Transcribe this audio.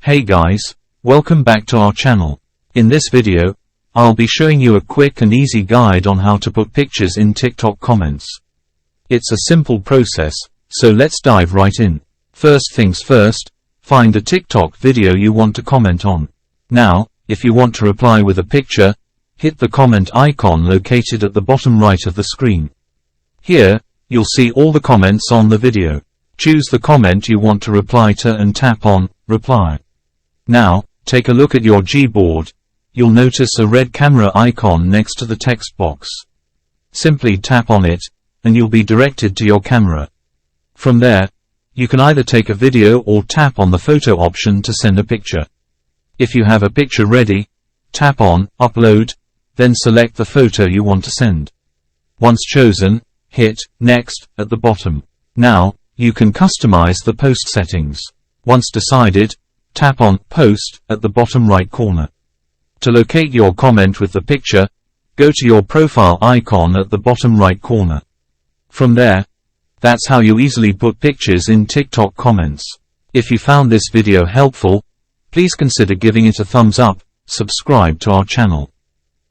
Hey guys, welcome back to our channel. In this video, I'll be showing you a quick and easy guide on how to put pictures in TikTok comments. It's a simple process, so let's dive right in. First things first, find a TikTok video you want to comment on. Now, if you want to reply with a picture, hit the comment icon located at the bottom right of the screen. Here, you'll see all the comments on the video. Choose the comment you want to reply to and tap on Reply. Now, take a look at your Gboard. You'll notice a red camera icon next to the text box. Simply tap on it, and you'll be directed to your camera. From there, you can either take a video or tap on the photo option to send a picture. If you have a picture ready, tap on Upload, then select the photo you want to send. Once chosen, hit Next at the bottom. Now, you can customize the post settings. Once decided, tap on Post at the bottom right corner. To locate your comment with the picture, go to your profile icon at the bottom right corner. From there, that's how you easily put pictures in TikTok comments. If you found this video helpful, please consider giving it a thumbs up, subscribe to our channel.